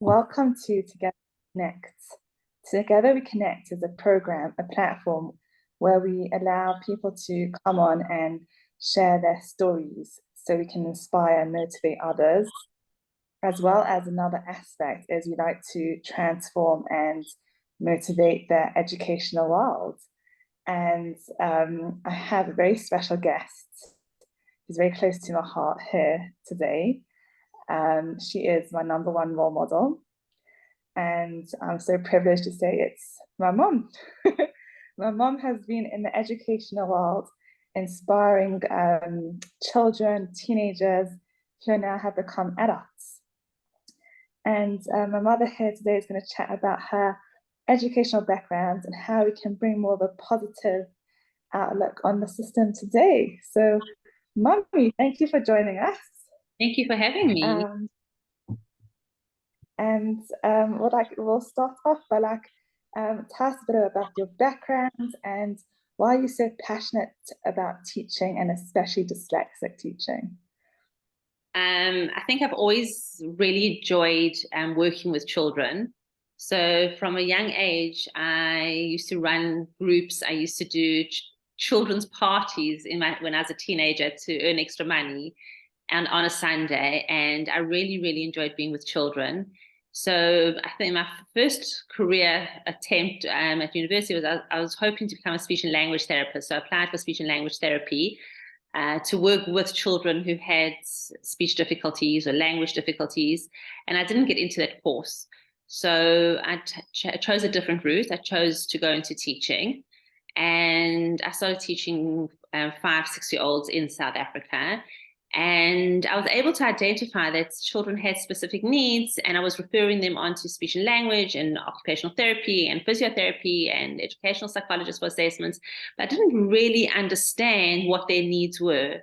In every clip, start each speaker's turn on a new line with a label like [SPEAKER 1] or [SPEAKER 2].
[SPEAKER 1] Welcome to Together We Connect. Together We Connect is a program, a platform where we allow people to come on and share their stories so we can inspire and motivate others. As well as another aspect is we like to transform and motivate the educational world. And I have a very special guest who's very close to my heart here today. She is my number one role model. And I'm so privileged to say it's my mom. My mom has been in the educational world, inspiring children, teenagers who now have become adults. And my mother here today is going to chat about her educational background and how we can bring more of a positive outlook on the system today. So, Mommy, thank you for joining us.
[SPEAKER 2] Thank you for having me.
[SPEAKER 1] We'll start off by tell us a bit about your background and why you're so passionate about teaching and especially dyslexic teaching.
[SPEAKER 2] I think I've always really enjoyed working with children. So from a young age, I used to run groups. I used to do children's parties when I was a teenager to earn extra money and on a Sunday. And I really, really enjoyed being with children. So I think my first career attempt at university was I was hoping to become a speech and language therapist. So I applied for speech and language therapy to work with children who had speech difficulties or language difficulties. And I didn't get into that course. So I chose a different route. I chose to go into teaching. And I started teaching 5, 6-year-olds in South Africa. And I was able to identify that children had specific needs, and I was referring them on to speech and language and occupational therapy and physiotherapy and educational psychologists for assessments, but I didn't really understand what their needs were.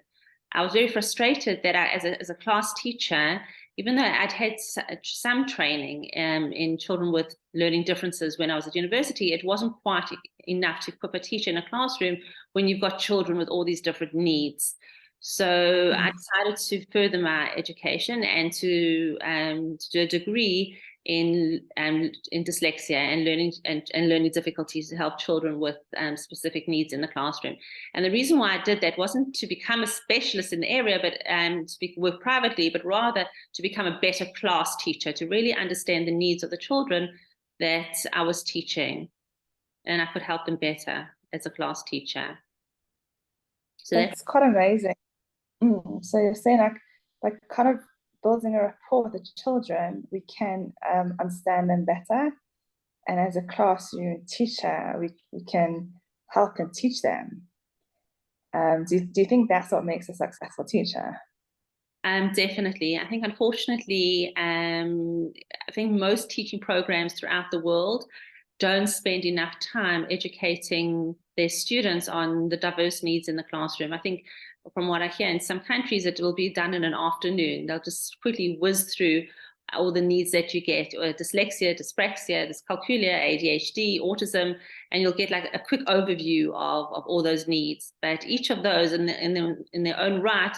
[SPEAKER 2] I was very frustrated that as a class teacher, even though I'd had some training in children with learning differences when I was at university, it wasn't quite enough to equip a teacher in a classroom when you've got children with all these different needs. So I decided to further my education and to do a degree in dyslexia and learning difficulties to help children with specific needs in the classroom. And the reason why I did that wasn't to become a specialist in the area, but to work privately, but rather to become a better class teacher, to really understand the needs of the children that I was teaching, and I could help them better as a class teacher.
[SPEAKER 1] So that's quite amazing. So you're saying like kind of building a rapport with the children, we can understand them better. And as a classroom teacher, we can help and teach them. Do you think that's what makes a successful teacher?
[SPEAKER 2] Definitely. I think, unfortunately, I think most teaching programs throughout the world don't spend enough time educating their students on the diverse needs in the classroom. I think from what I hear in some countries, it will be done in an afternoon. They'll just quickly whiz through all the needs that you get, or dyslexia, dyspraxia, dyscalculia, ADHD, autism, and you'll get like a quick overview of all those needs. But each of those in their own right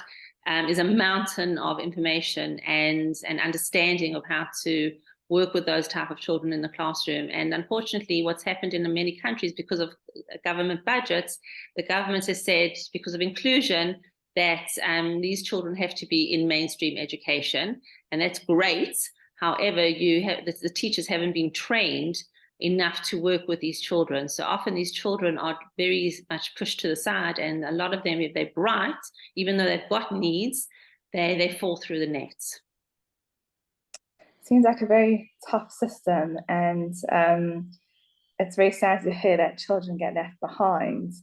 [SPEAKER 2] is a mountain of information and an understanding of how to work with those type of children in the classroom. And unfortunately, what's happened in many countries, because of government budgets, the government has said, because of inclusion, that these children have to be in mainstream education, and that's great. However, the teachers haven't been trained enough to work with these children. So often these children are very much pushed to the side, and a lot of them, if they're bright, even though they've got needs, they fall through the nets.
[SPEAKER 1] Seems like a very tough system, and it's very sad to hear that children get left behind.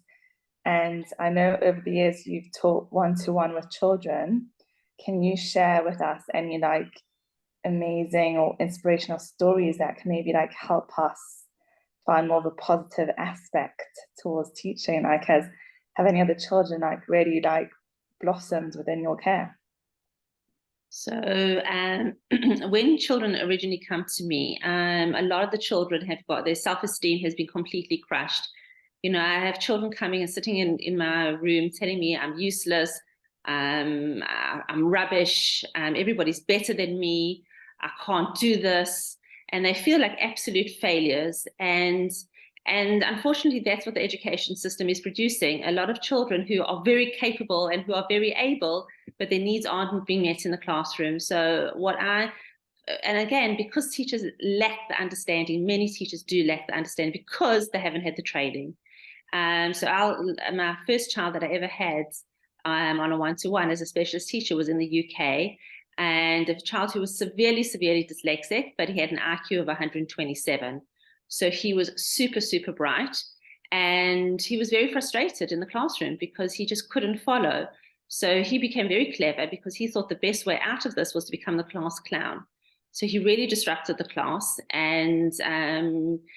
[SPEAKER 1] And I know over the years you've taught one-to-one with children. Can you share with us any like amazing or inspirational stories that can maybe like help us find more of a positive aspect towards teaching? Like, have any other children like really like blossomed within your care?
[SPEAKER 2] So when children originally come to me, a lot of the children have got their self-esteem has been completely crushed. You know, I have children coming and sitting in my room telling me I'm useless, I'm rubbish, everybody's better than me. I can't do this. And they feel like absolute failures. And unfortunately, that's what the education system is producing. A lot of children who are very capable and who are very able, but their needs aren't being met in the classroom. So and again, because teachers lack the understanding, many teachers do lack the understanding because they haven't had the training. My first child that I ever had on a one-to-one as a specialist teacher was in the UK, and a child who was severely, severely dyslexic, but he had an IQ of 127. So he was super, super bright, and he was very frustrated in the classroom because he just couldn't follow. So he became very clever because he thought the best way out of this was to become the class clown. So he really disrupted the class, and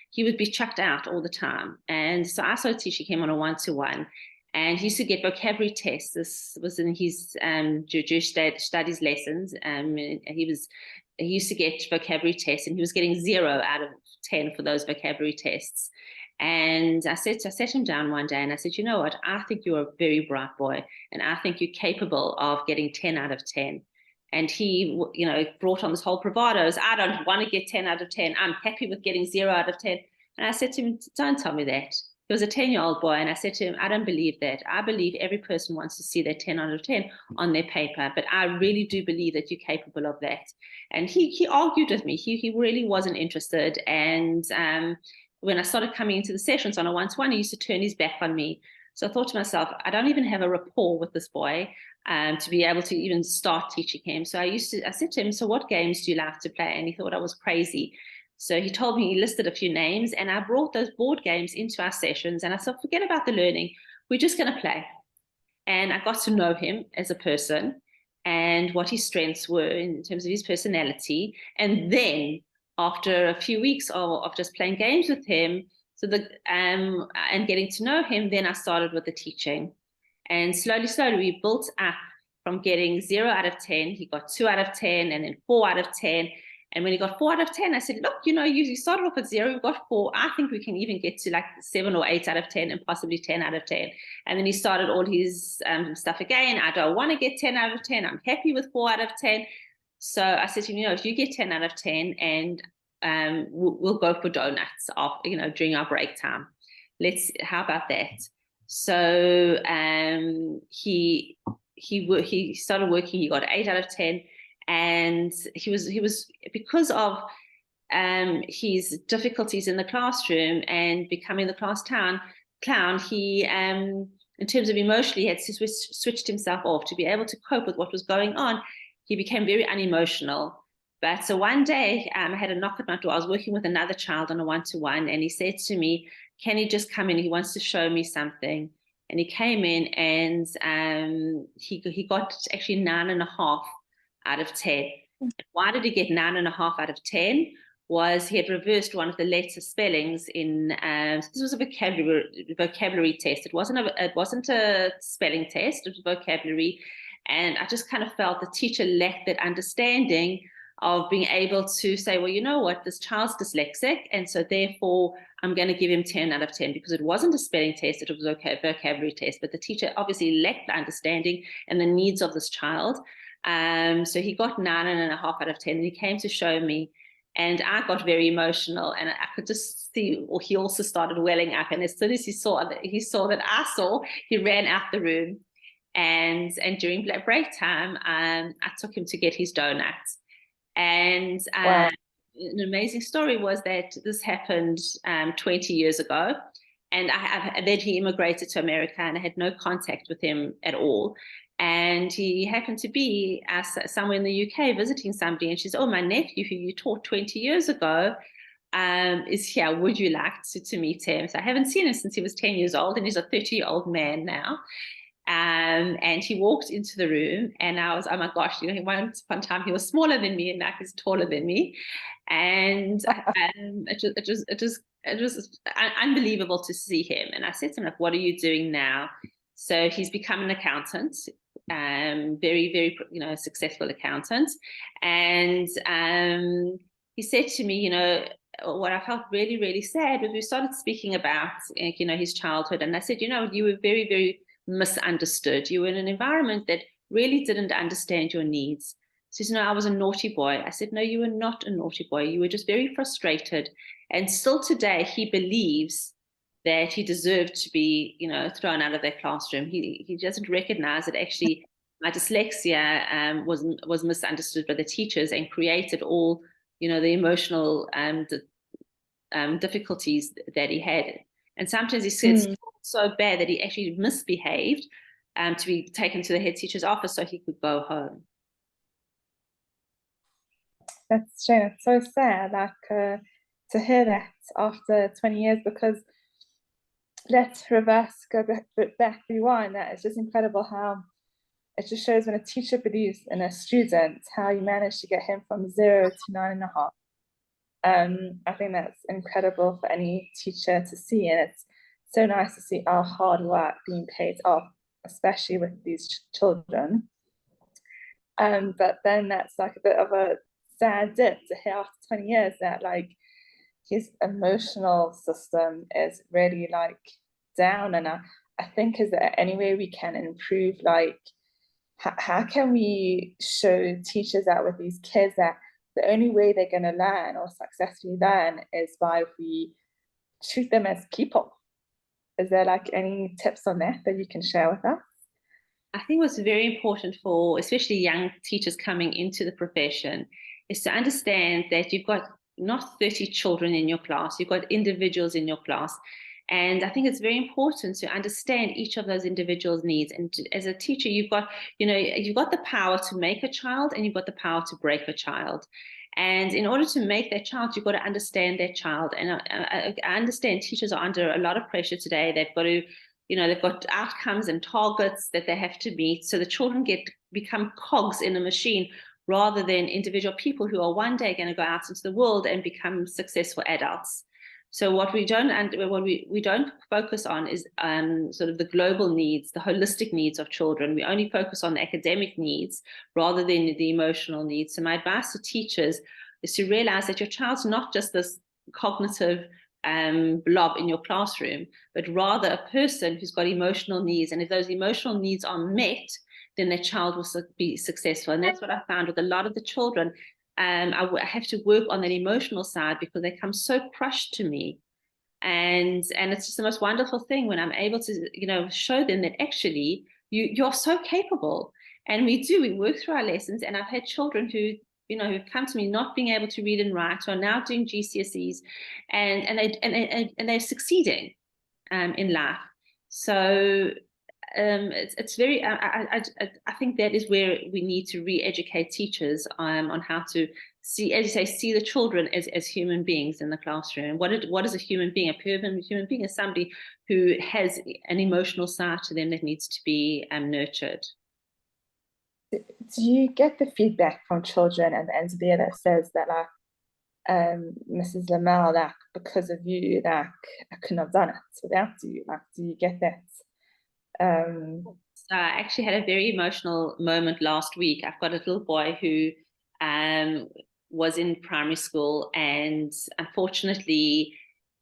[SPEAKER 2] he would be chucked out all the time. And so I started teaching him on a one-to-one, and he used to get vocabulary tests. This was in his Jewish studies lessons. He used to get vocabulary tests, and he was getting 0 out of 10 for those vocabulary tests. And I sat him down one day and I said, you know what, I think you're a very bright boy, and I think you're capable of getting 10 out of 10. And he, brought on this whole bravado. I don't want to get 10 out of 10. I'm happy with getting 0 out of 10. And I said to him, don't tell me that. He was a 10-year-old boy. And I said to him, I don't believe that. I believe every person wants to see their 10 out of 10 on their paper. But I really do believe that you're capable of that. And he argued with me. He really wasn't interested. And when I started coming into the sessions on a one-to-one, he used to turn his back on me. So I thought to myself, I don't even have a rapport with this boy to be able to even start teaching him. So I said to him, so what games do you like to play? And he thought I was crazy. So he told me, he listed a few names, and I brought those board games into our sessions. And I said, forget about the learning. We're just going to play. And I got to know him as a person and what his strengths were in terms of his personality. And then after a few weeks of just playing games with him, and getting to know him, then I started with the teaching. And slowly, we built up from getting 0 out of 10. He got 2 out of 10, and then 4 out of 10. And when he got 4 out of 10, I said, look, you started off at 0, you've got 4. I think we can even get to like 7 or 8 out of 10 and possibly 10 out of 10. And then he started all his stuff again. I don't want to get 10 out of 10. I'm happy with 4 out of 10. So I said to him, if you get 10 out of 10, and we'll go for donuts during our break time. How about that? So he started working. He got 8 out of 10, and he was because of his difficulties in the classroom and becoming the class clown. He in terms of emotionally, had switched himself off to be able to cope with what was going on. He became very unemotional. But so one day I had a knock at my door. I was working with another child on a one-to-one, and he said to me, can he just come in? He wants to show me something. And he came in, and he got actually 9.5 out of 10. And why did he get 9.5 out of 10? Was he had reversed one of the letter spellings in, this was a vocabulary test. It wasn't a spelling test, it was vocabulary. And I just kind of felt the teacher lacked that understanding of being able to say, well, you know what, this child's dyslexic, and so therefore I'm going to give him 10 out of 10, because it wasn't a spelling test, it was a vocabulary test, but the teacher obviously lacked the understanding and the needs of this child. So he got 9.5 out of 10, and he came to show me, and I got very emotional, and I could just see, or he also started welling up, and as soon as he saw that I saw, he ran out the room. And during break time, I took him to get his donuts. And
[SPEAKER 1] Wow.
[SPEAKER 2] an amazing story was that this happened 20 years ago. And then he immigrated to America, and I had no contact with him at all. And he happened to be somewhere in the UK visiting somebody. And she said, oh, my nephew who you taught 20 years ago is here. Would you like to meet him? So I haven't seen him since he was 10 years old, and he's a 30-year-old man now. And he walked into the room, and I was, oh my gosh, once upon a time he was smaller than me, and now he's taller than me. And it was unbelievable to see him. And I said to him, like, what are you doing now? So he's become an accountant, very, very, successful accountant. And he said to me, what I felt really, really sad was we started speaking about, his childhood. And I said, you were very, very misunderstood. You were in an environment that really didn't understand your needs. He says, no, I was a naughty boy. I said, no, you were not a naughty boy. You were just very frustrated. And still today, he believes that he deserved to be, thrown out of that classroom. He doesn't recognize that actually my dyslexia was misunderstood by the teachers and created all, the emotional difficulties that he had. And sometimes he said so bad that he actually misbehaved to be taken to the head teacher's office so he could go home.
[SPEAKER 1] That's true. It's so sad, to hear that after 20 years, because let's go back, rewind. That it's just incredible how it just shows when a teacher believes in a student, how you manage to get him from 0 to 9.5. I think that's incredible for any teacher to see, and it's so nice to see our hard work being paid off, especially with these children. But then that's like a bit of a sad dip to hear after 20 years that like his emotional system is really like down. And I think, is there any way we can improve, like how can we show teachers that with these kids that the only way they're going to learn or successfully learn is by if we treat them as people? Is there like any tips on that you can share with us?
[SPEAKER 2] I think what's very important for especially young teachers coming into the profession is to understand that you've got not 30 children in your class, you've got individuals in your class. And I think it's very important to understand each of those individuals' needs. And as a teacher, you've got the power to make a child and you've got the power to break a child. And in order to make that child, you've got to understand that child. And I understand teachers are under a lot of pressure today. They've got outcomes and targets that they have to meet. So the children become cogs in a machine rather than individual people who are one day going to go out into the world and become successful adults. So what we don't focus on is sort of the global needs, the holistic needs of children. We only focus on the academic needs rather than the emotional needs. So my advice to teachers is to realize that your child's not just this cognitive blob in your classroom, but rather a person who's got emotional needs. And if those emotional needs are met, then that child will be successful. And that's what I found with a lot of the children. I have to work on that emotional side because they come so crushed to me. And it's just the most wonderful thing when I'm able to, show them that actually you're so capable. And we work through our lessons. And I've had children who've come to me not being able to read and write, who are now doing GCSEs, and they're succeeding in life. So it's very. I think that is where we need to re-educate teachers on how to see, as you say, see the children as human beings in the classroom. What is a human being? A human being is somebody who has an emotional side to them that needs to be nurtured.
[SPEAKER 1] Do you get the feedback from children at the end of the year that says that like Mrs. Lamel, like because of you, like I couldn't have done it without you? Like, do you get that?
[SPEAKER 2] So I actually had a very emotional moment last week. I've got a little boy who was in primary school, and unfortunately,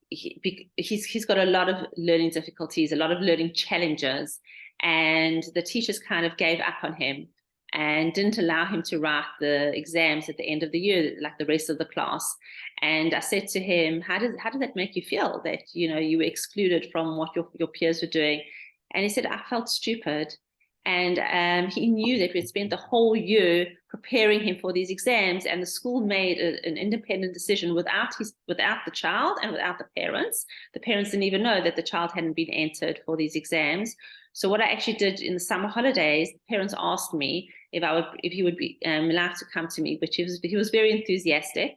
[SPEAKER 2] he's got a lot of learning difficulties, a lot of learning challenges, and the teachers kind of gave up on him and didn't allow him to write the exams at the end of the year like the rest of the class. And I said to him, how did that make you feel, that you were excluded from what your peers were doing? And he said, I felt stupid. And he knew that we'd spent the whole year preparing him for these exams, and the school made an independent decision without the child and without the parents. The parents didn't even know that the child hadn't been entered for these exams. So what I actually did in the summer holidays, the parents asked me if he would be allowed to come to me, which he was very enthusiastic,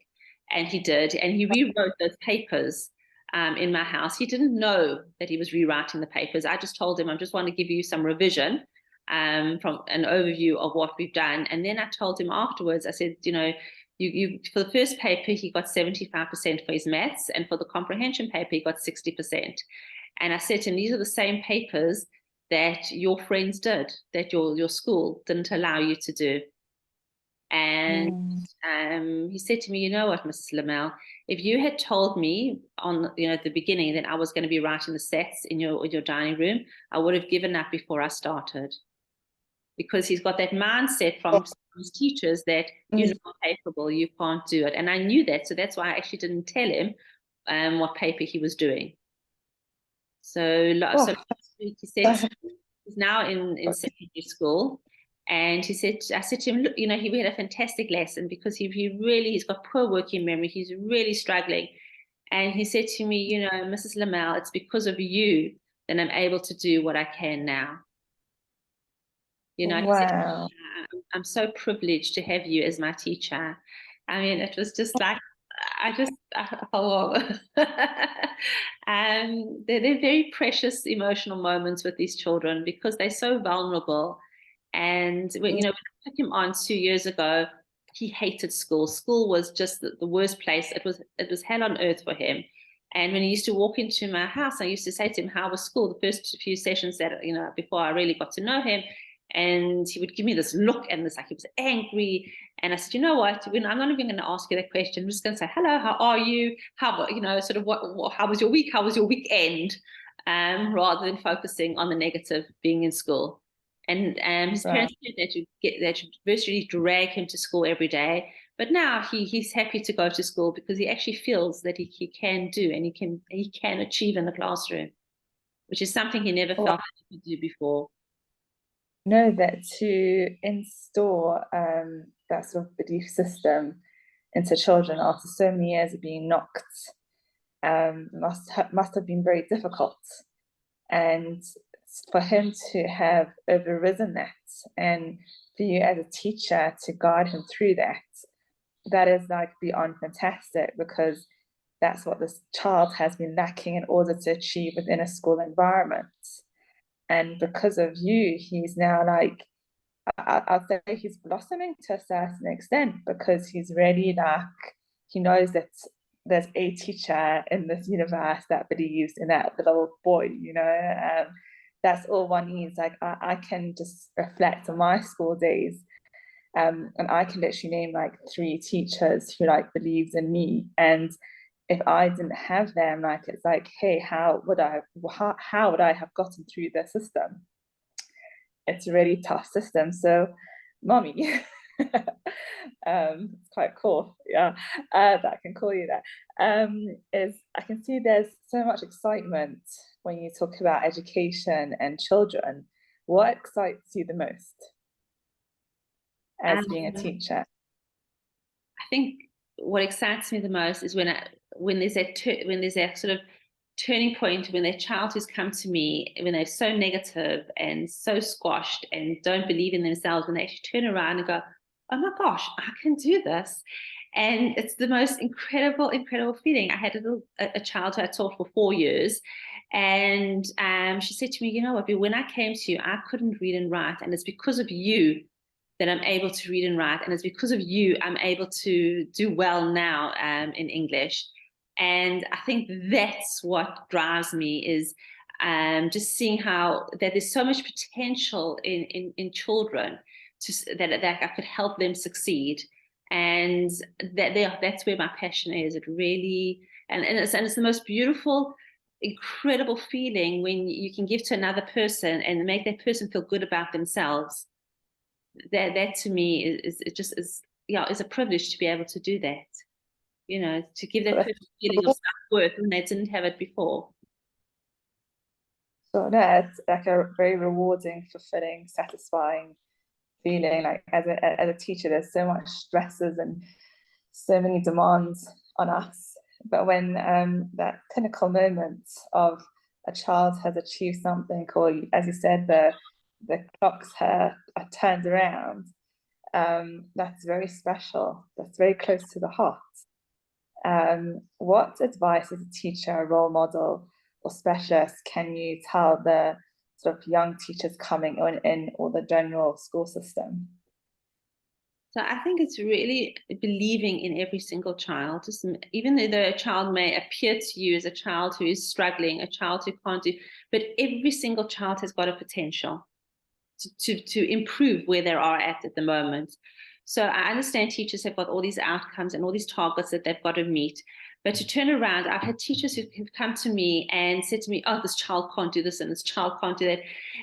[SPEAKER 2] and he did, and he rewrote those papers in my house. He didn't know that he was rewriting the papers. I just told him, I just want to give you some revision from an overview of what we've done. And then I told him afterwards, I said, you for the first paper, he got 75% for his maths, and for the comprehension paper, he got 60%. And I said to him, these are the same papers that your friends did, that your school didn't allow you to do. And he said to me, you know what, Mrs. Lamel, if you had told me at the beginning that I was going to be writing the sets in your dining room, I would have given up before I started. Because he's got that mindset from his teachers that you're not capable, you can't do it. And I knew that. So that's why I actually didn't tell him what paper he was doing. So last week he said he's now in secondary school. And I said to him, look, you know, we had a fantastic lesson because he's got poor working memory. He's really struggling. And he said to me, you know, Mrs. Lamel, it's because of you that I'm able to do what I can now. You know, he said,
[SPEAKER 1] Wow.
[SPEAKER 2] I'm so privileged to have you as my teacher. I mean, it was just like, oh, they're very precious emotional moments with these children because they're so vulnerable. And when, you know, when I took him on 2 years ago, he hated school. School was just the worst place. It was hell on earth for him. And when he used to walk into my house, I used to say to him, "How was school?" The first few sessions that, you know, before I really got to know him, and he would give me this look and this like he was angry. And I said, you know what? I'm not even going to ask you that question. I'm just going to say, hello, how are you? How, you know, sort of how was your week? How was your weekend? Rather than focusing on the negative being in school. And his parents said that you virtually drag him to school every day. But now he's happy to go to school because he actually feels that he can do and he can achieve in the classroom, which is something he never felt he could do before.
[SPEAKER 1] Know that to install that sort of belief system into children after so many years of being knocked must have been very difficult. And for him to have overrisen that and for you as a teacher to guide him through that is like beyond fantastic because that's what this child has been lacking in order to achieve within a school environment. And because of you, he's now like, I'll say he's blossoming to a certain extent because he's really like, he knows that there's a teacher in this universe that believes in that little boy, you know. That's all one needs. Like, I can just reflect on my school days. And I can literally name like 3 teachers who like believes in me. And if I didn't have them, like it's like, hey, how would I have gotten through the system? It's a really tough system. So, mommy, it's quite cool, yeah, that I can call you that. Is I can see there's so much excitement when you talk about education and children. What excites you the most as being a teacher?
[SPEAKER 2] I think what excites me the most is when there's that sort of turning point when their child who's come to me when they're so negative and so squashed and don't believe in themselves, when they actually turn around and go, oh my gosh, I can do this. And it's the most incredible feeling. I had a child who I taught for 4 years, and she said to me, you know what, when I came to you, I couldn't read and write, and it's because of you that I'm able to read and write, and it's because of you I'm able to do well now in English. And I think that's what drives me is just seeing how that there's so much potential in children that I could help them succeed. And that's where my passion is. It really, and it's the most beautiful, incredible feeling when you can give to another person and make that person feel good about themselves. That to me is a privilege to be able to do that, you know, to give that person a feeling of self-worth when they didn't have it before.
[SPEAKER 1] So no, it's like a very rewarding, fulfilling, satisfying feeling. Like as a teacher, there's so much stresses and so many demands on us. But when that clinical moment of a child has achieved something, or as you said, the clocks are turned around, that's very special. That's very close to the heart. What advice as a teacher, a role model, or specialist can you tell the sort of young teachers coming in or the general school system?
[SPEAKER 2] So I think it's really believing in every single child, even though a child may appear to you as a child who is struggling, a child who can't do, but every single child has got a potential to improve where they are at the moment. So I understand teachers have got all these outcomes and all these targets that they've got to meet, But to turn around, I've had teachers who've come to me and said to me, oh, this child can't do this and this child can't do that.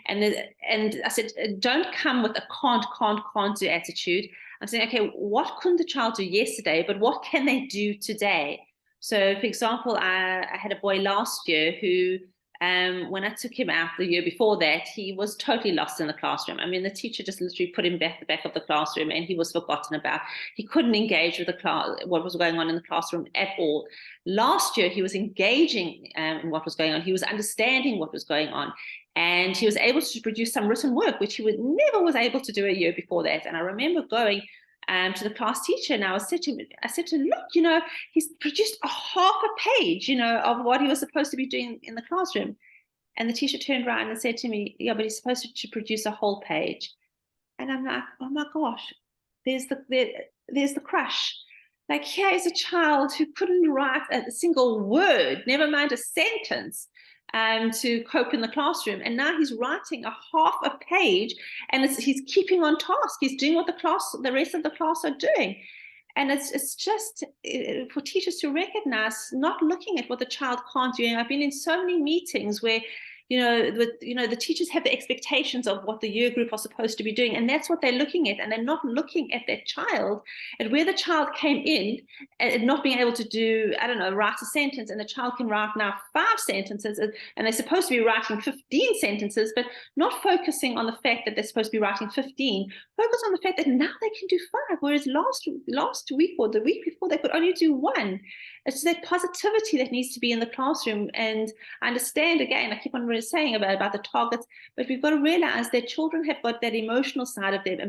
[SPEAKER 2] And I said, don't come with a can't do attitude. I'm saying, okay, what couldn't the child do yesterday, but what can they do today? So, for example, I had a boy last year who, when I took him out the year before that, he was totally lost in the classroom. I mean, the teacher just literally put him back at the back of the classroom and he was forgotten about. He couldn't engage with the class, what was going on in the classroom at all. Last year, he was engaging in what was going on. He was understanding what was going on. And he was able to produce some written work, which he never was able to do a year before that. And I remember going to the class teacher, and I said to him, look, he's produced a half a page, of what he was supposed to be doing in the classroom. And the teacher turned around and said to me, yeah, but he's supposed to produce a whole page. And I'm like, oh my gosh, there's the crush. Like, here is a child who couldn't write a single word, never mind a sentence, to cope in the classroom. And now he's writing a half a page, and he's keeping on task. He's doing what the rest of the class are doing. And it's just for teachers to recognize, not looking at what the child can't do. And I've been in so many meetings where the teachers have the expectations of what the year group are supposed to be doing, and that's what they're looking at, and they're not looking at that child and where the child came in and not being able to do, I don't know, write a sentence, and the child can write now 5 sentences, and they're supposed to be writing 15 sentences, but not focusing on the fact that they're supposed to be writing 15. Focus on the fact that now they can do 5, whereas last week or the week before they could only do 1. It's that positivity that needs to be in the classroom. And I understand, again, I keep on really saying about the targets, but we've got to realize that children have got that emotional side of them,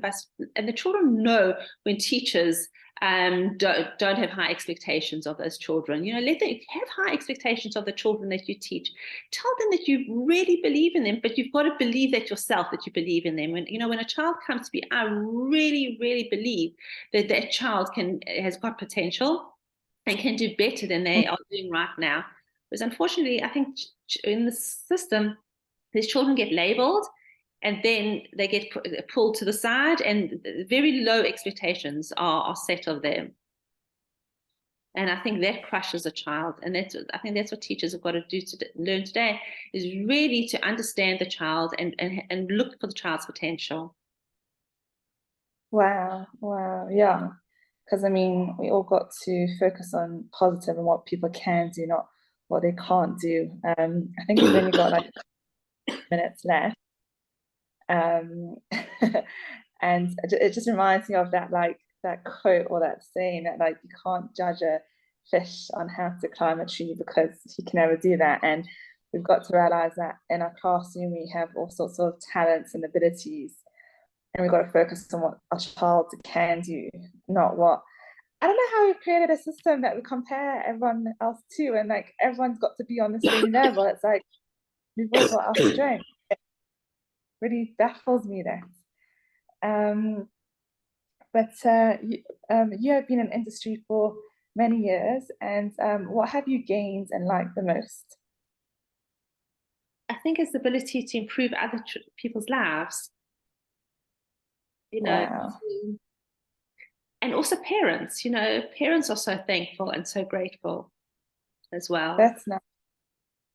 [SPEAKER 2] and the children know when teachers don't have high expectations of those children. Let them have high expectations of the children that you teach. Tell them that you really believe in them, but you've got to believe that yourself, that you believe in them. When a child comes to me, I really, really believe that that child has got potential and can do better than they are doing right now. Because unfortunately, I think in the system, these children get labeled and then they get pulled to the side, and very low expectations are set of them. And I think that crushes a child. And I think that's what teachers have got to do to learn today, is really to understand the child and look for the child's potential.
[SPEAKER 1] Wow, yeah. Because I mean, we all got to focus on positive and what people can do, not what they can't do. I think we've only got like minutes left. And it just reminds me of that quote or that saying that like you can't judge a fish on how to climb a tree because he can never do that. And we've got to realize that in our classroom we have all sorts of talents and abilities, and we've got to focus on what our child can do, not what. I don't know how we've created a system that we compare everyone else to, and like everyone's got to be on the same level. It's like we've all got our strength. It really baffles me that. But you have been in industry for many years, and what have you gained and liked the most?
[SPEAKER 2] I think it's the ability to improve other people's lives.
[SPEAKER 1] Wow.
[SPEAKER 2] And also parents, parents are so thankful and so grateful as well.
[SPEAKER 1] That's nice.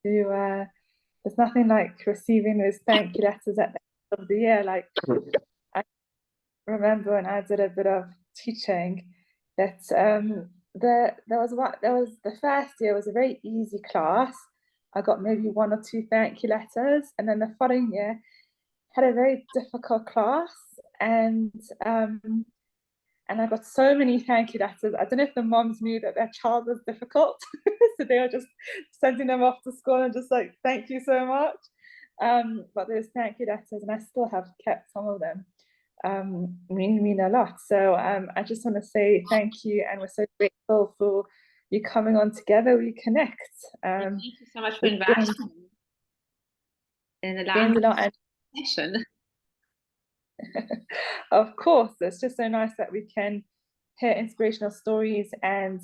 [SPEAKER 1] There's nothing like receiving those thank you letters at the end of the year. Like I remember when I did a bit of teaching that there was the first year was a very easy class. I got maybe 1 or 2 thank you letters, and then the following year had a very difficult class, and I got so many thank you letters. I don't know if the moms knew that their child was difficult, so they were just sending them off to school and just like, thank you so much. But those thank you letters, and I still have kept some of them, mean a lot. So I just want to say thank you, and we're so grateful for you coming on Together We Connect.
[SPEAKER 2] Thank you so much for inviting me and allowing me
[SPEAKER 1] to
[SPEAKER 2] session.
[SPEAKER 1] Of course, it's just so nice that we can hear inspirational stories and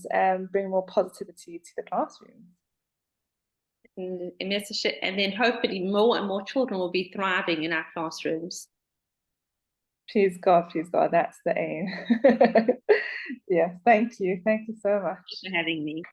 [SPEAKER 1] bring more positivity to the classroom.
[SPEAKER 2] And then hopefully more and more children will be thriving in our classrooms.
[SPEAKER 1] Please God, that's the aim. Yeah, thank you so much
[SPEAKER 2] Thanks for having me.